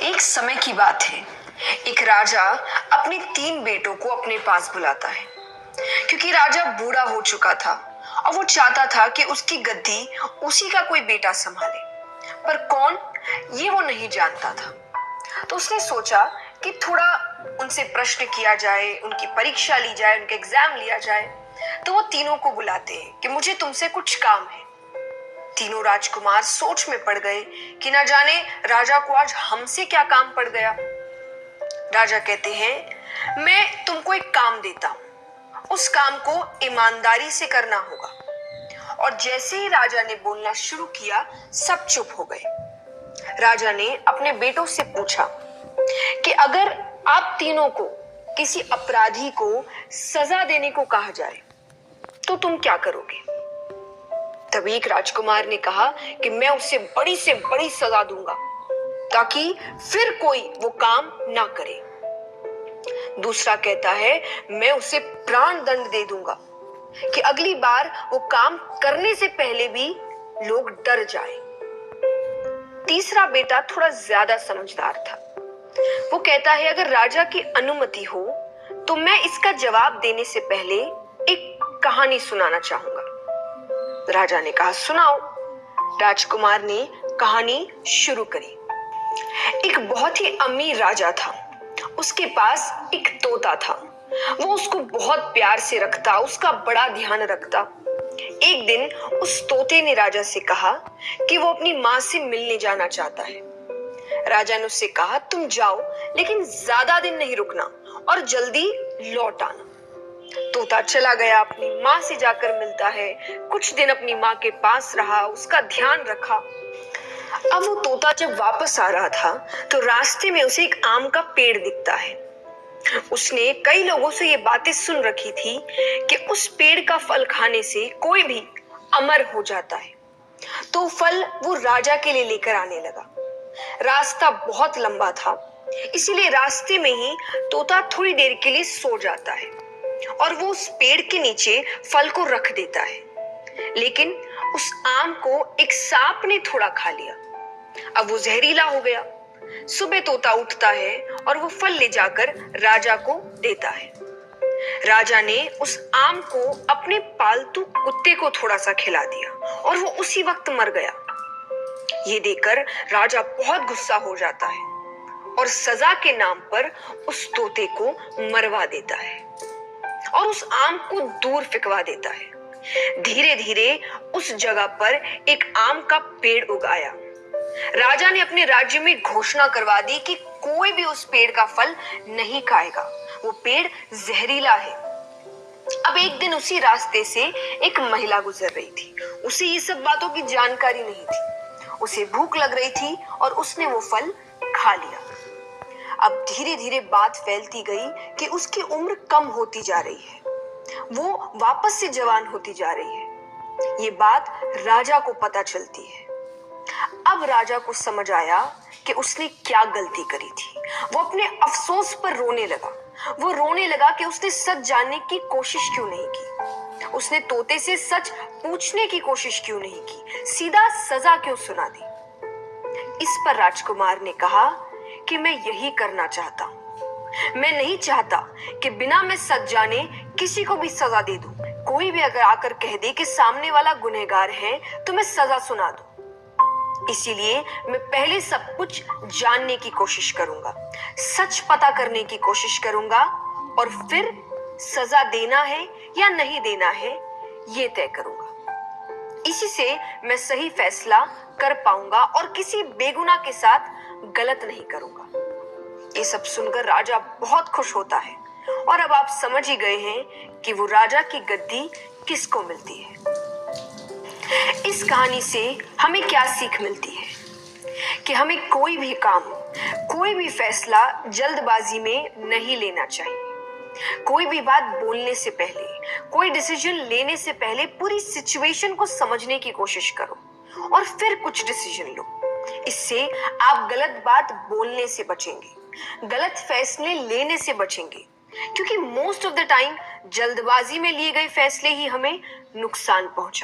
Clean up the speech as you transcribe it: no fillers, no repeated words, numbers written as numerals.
एक समय की बात है। एक राजा अपने 3 बेटों को अपने पास बुलाता है क्योंकि राजा बूढ़ा हो चुका था और वो चाहता था कि उसकी गद्दी उसी का कोई बेटा संभाले, पर कौन ये वो नहीं जानता था। तो उसने सोचा कि थोड़ा उनसे प्रश्न किया जाए, उनकी परीक्षा ली जाए, उनका एग्जाम लिया जाए। तो वो तीनों को बुलाते हैं कि मुझे तुमसे कुछ काम है। तीनों राजकुमार सोच में पड़ गए कि ना जाने राजा को आज हमसे क्या काम पड़ गया। राजा कहते हैं, मैं तुमको एक काम देता हूं, उस काम को ईमानदारी से करना होगा। और जैसे ही राजा ने बोलना शुरू किया, सब चुप हो गए। राजा ने अपने बेटों से पूछा कि अगर आप तीनों को किसी अपराधी को सजा देने को कहा जाए तो तुम क्या करोगे? तभी एक राजकुमार ने कहा कि मैं उसे बड़ी से बड़ी सजा दूंगा ताकि फिर कोई वो काम ना करे। दूसरा कहता है, मैं उसे प्राण दंड दे दूंगा कि अगली बार वो काम करने से पहले भी लोग डर जाए। तीसरा बेटा थोड़ा ज्यादा समझदार था। वो कहता है, अगर राजा की अनुमति हो तो मैं इसका जवाब देने से पहले एक कहानी सुनाना चाहूंगा। राजा ने कहा, सुनाओ। राजकुमार ने कहानी शुरू करी। एक बहुत ही अमीर राजा था। उसके पास एक तोता था। वो उसको बहुत प्यार से रखता, उसका बड़ा ध्यान रखता। एक दिन उस तोते ने राजा से कहा कि वो अपनी माँ से मिलने जाना चाहता है। राजा ने उससे कहा, तुम जाओ, लेकिन ज्यादा दिन नहीं रुकना और जल्दी लौट आना। तोता चला गया, अपनी माँ से जाकर मिलता है। कुछ दिन अपनी माँ के पास रहा, उसका ध्यान रखा। अब वो तोता जब वापस आ रहा था तो रास्ते में उसे एक आम का पेड़ दिखता है। उसने कई लोगों से ये बातें सुन रखी थी कि उस पेड़ का फल खाने से कोई भी अमर हो जाता है। तो फल वो राजा के लिए लेकर आने लगा। रास्ता बहुत लंबा था, इसीलिए रास्ते में ही तोता थोड़ी देर के लिए सो जाता है और वो उस पेड़ के नीचे फल को रख देता है। लेकिन उस आम को एक सांप ने थोड़ा खा लिया। अब वो जहरीला हो गया। सुबह तोता उठता है और वो फल ले जाकर राजा को देता है। राजा ने उस आम को अपने पालतू कुत्ते को थोड़ा सा खिला दिया और वो उसी वक्त मर गया। ये देखकर राजा बहुत गुस्सा हो जाता है और सजा के नाम पर उस तोते को मरवा देता है और उस आम को दूर फेंकवा देता है। धीरे धीरे उस जगह पर एक आम का पेड़ उगाया। राजा ने अपने राज्य में घोषणा करवा दी कि कोई भी उस पेड़ का फल नहीं खाएगा, वो पेड़ जहरीला है। अब एक दिन उसी रास्ते से एक महिला गुजर रही थी। उसे ये सब बातों की जानकारी नहीं थी। उसे भूख लग रही थी और उसने वो फल खा लिया। अब धीरे धीरे बात फैलती गई कि उसकी उम्र कम होती जा रही है, वो वापस से जवान होती जा रही है। ये बात राजा को पता चलती है। अब राजा को समझ आया कि उसने क्या गलती करी थी। वो अपने अफसोस पर रोने लगा। वो रोने लगा कि उसने सच जानने की कोशिश क्यों नहीं की, उसने तोते से सच पूछने की कोशिश क्यों नहीं की, सीधा सजा क्यों सुना दी। इस पर राजकुमार ने कहा कि मैं यही करना चाहता हूं। मैं नहीं चाहता कि बिना मैं सच जाने किसी को भी सजा दे दूं। कोई भी अगर आकर कह दे कि सामने वाला गुनहगार है तो मैं सजा सुना दूं। इसीलिए मैं पहले सब कुछ जानने की कोशिश करूंगा, सच पता करने की कोशिश करूंगा और फिर सजा देना है या नहीं देना है ये तय करूंगा। इसी से मैं सही फैसला कर पाऊंगा और किसी बेगुनाह के साथ गलत नहीं करूंगा। ये सब सुनकर राजा बहुत खुश होता है और अब आप समझ ही गए हैं कि वो राजा की गद्दी किसको मिलती है। इस कहानी से हमें क्या सीख मिलती है कि हमें कोई भी काम, कोई भी फैसला जल्दबाजी में नहीं लेना चाहिए। कोई भी बात बोलने से पहले, कोई डिसीजन लेने से पहले पूरी सिचुएशन को समझने की कोशिश करो और फिर कुछ डिसीजन लो। इससे आप गलत बात बोलने से बचेंगे, गलत फैसले लेने से बचेंगे, क्योंकि मोस्ट ऑफ द टाइम जल्दबाजी में लिए गए फैसले ही हमें नुकसान पहुंचाते हैं।